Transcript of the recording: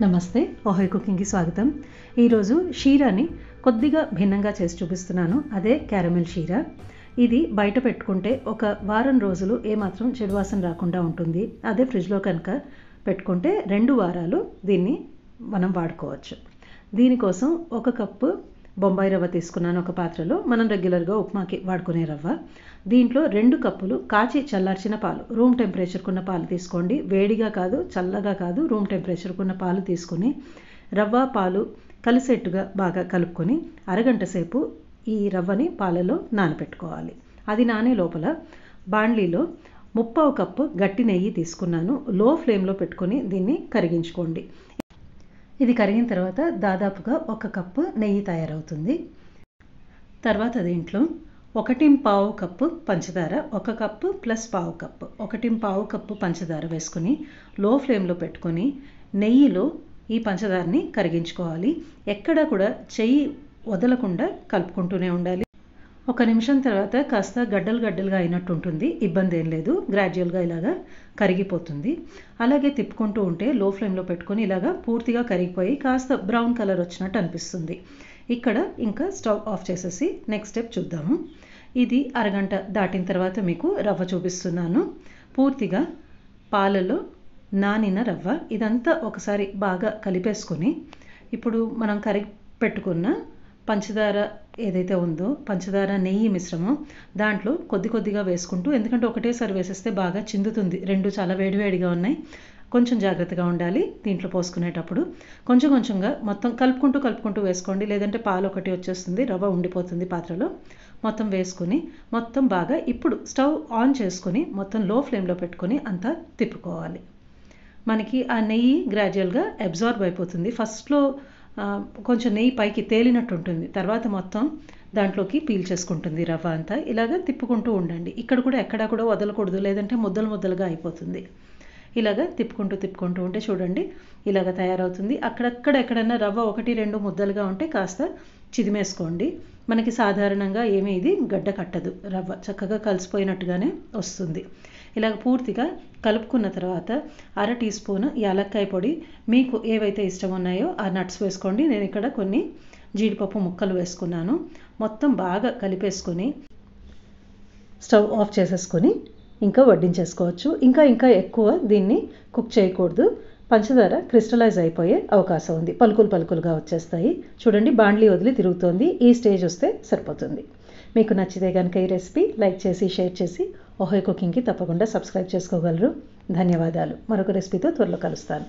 నమస్తే, ఓహై కుకింగ్కి స్వాగతం. ఈరోజు షీరాని కొద్దిగా భిన్నంగా చేసి చూపిస్తున్నాను. అదే క్యారమెల్ షీరా. ఇది బయట పెట్టుకుంటే ఒక వారం రోజులు ఏమాత్రం చెడు వాసన రాకుండా ఉంటుంది. అదే ఫ్రిడ్జ్లో కనుక పెట్టుకుంటే 2 వారాలు దీన్ని మనం వాడుకోవచ్చు. దీనికోసం 1 కప్పు బొంబాయి రవ్వ తీసుకున్నాను ఒక పాత్రలో. మనం రెగ్యులర్గా ఉప్మాకి వాడుకునే రవ్వ. దీంట్లో 2 కప్పులు కాచి చల్లార్చిన పాలు, రూమ్ టెంపరేచర్కున్న పాలు తీసుకోండి. వేడిగా కాదు, చల్లగా కాదు, రూమ్ టెంపరేచర్కున్న పాలు తీసుకుని రవ్వ పాలు కలిసేట్టుగా బాగా కలుపుకొని అరగంట సేపు ఈ రవ్వని పాలలో నానబెట్టుకోవాలి. అది నానే లోపల బాండ్లీలో 1/2 కప్పు గట్టి నెయ్యి తీసుకున్నాను. లో ఫ్లేమ్లో పెట్టుకొని దీన్ని కరిగించుకోండి. ఇది కరిగిన తర్వాత దాదాపుగా 1 కప్పు నెయ్యి తయారవుతుంది. తర్వాత దీంట్లో 1.25 కప్పు పంచదార, 1 కప్పు ప్లస్ 1/2 కప్పు, 1.25 కప్పు పంచదార వేసుకుని లో ఫ్లేమ్లో పెట్టుకొని నెయ్యిలో ఈ పంచదారని కరిగించుకోవాలి. ఎక్కడా కూడా చెయ్యి వదలకుండా కలుపుకుంటూనే ఉండాలి. 1 నిమిషం తర్వాత కాస్త గడ్డలుగా అయినట్టు ఉంటుంది. ఇబ్బంది ఏం లేదు, గ్రాడ్యువల్గా ఇలాగా కరిగిపోతుంది. అలాగే తిప్పుకుంటూ ఉంటే లో ఫ్లేమ్లో పెట్టుకొని ఇలాగా పూర్తిగా కరిగిపోయి కాస్త బ్రౌన్ కలర్ వచ్చినట్టు అనిపిస్తుంది. ఇక్కడ ఇంకా స్టవ్ ఆఫ్ చేసేసి నెక్స్ట్ స్టెప్ చూద్దాము. ఇది అరగంట దాటిన తర్వాత మీకు రవ్వ చూపిస్తున్నాను. పూర్తిగా పాలలో నానిన రవ్వ. ఇదంతా ఒకసారి బాగా కలిపేసుకొని ఇప్పుడు మనం కరిగి పెట్టుకున్న పంచదార ఏదైతే ఉందో, పంచదార నెయ్యి మిశ్రమం దాంట్లో కొద్దిగా వేసుకుంటూ, ఎందుకంటే ఒకటేసారి వేసేస్తే బాగా చిందుతుంది. 2 చాలా వేడివేడిగా ఉన్నాయి. కొంచెం జాగ్రత్తగా ఉండాలి దీంట్లో పోసుకునేటప్పుడు. కొంచెంగా మొత్తం కలుపుకుంటూ వేసుకోండి, లేదంటే పాలు ఒకటి వచ్చేస్తుంది, రవ్వ ఉండిపోతుంది పాత్రలో. మొత్తం వేసుకుని మొత్తం బాగా ఇప్పుడు స్టవ్ ఆన్ చేసుకుని మొత్తం లో ఫ్లేమ్లో పెట్టుకొని అంతా తిప్పుకోవాలి. మనకి ఆ నెయ్యి గ్రాడ్యువల్గా అబ్జార్బ్ అయిపోతుంది. ఫస్ట్లో కొంచెం నెయ్యి పైకి తేలినట్టు ఉంటుంది, తర్వాత మొత్తం దాంట్లోకి పీల్చేసుకుంటుంది రవ్వ అంతా. ఇలాగ తిప్పుకుంటూ ఉండండి. ఇక్కడ కూడా ఎక్కడా కూడా వదలకూడదు, లేదంటే ముద్దలుగా అయిపోతుంది. ఇలాగ తిప్పుకుంటూ ఉంటే చూడండి ఇలాగ తయారవుతుంది. అక్కడక్కడ ఎక్కడన్నా రవ్వ 1-2 ముద్దలుగా ఉంటే కాస్త చిదిమేసుకోండి. మనకి సాధారణంగా ఏమీ ఇది గడ్డ కట్టదు, రవ్వ చక్కగా కలిసిపోయినట్టుగానే వస్తుంది. ఇలాగ పూర్తిగా కలుపుకున్న తర్వాత 1/2 టీ స్పూన్ యాలక్కాయ పొడి, మీకు ఏవైతే ఇష్టం ఉన్నాయో ఆ నట్స్ వేసుకోండి. నేను ఇక్కడ కొన్ని జీడిపప్పు ముక్కలు వేసుకున్నాను. మొత్తం బాగా కలిపేసుకొని స్టవ్ ఆఫ్ చేసేసుకొని ఇంకా వడ్డించేసుకోవచ్చు. ఇంకా ఎక్కువ దీన్ని కుక్ చేయకూడదు. పంచదార క్రిస్టలైజ్ అయిపోయే అవకాశం ఉంది, పలుకులుగా వచ్చేస్తాయి. చూడండి బాండ్లీ వదిలి తిరుగుతోంది. ఈ స్టేజ్ వస్తే సరిపోతుంది. మీకు నచ్చితే కనుక ఈ రెసిపీ లైక్ చేసి షేర్ చేసి ఓహై కుకింగ్కి తప్పకుండా సబ్స్క్రైబ్ చేసుకోగలరు. ధన్యవాదాలు. మరొక రెసిపీతో త్వరలో కలుస్తాను.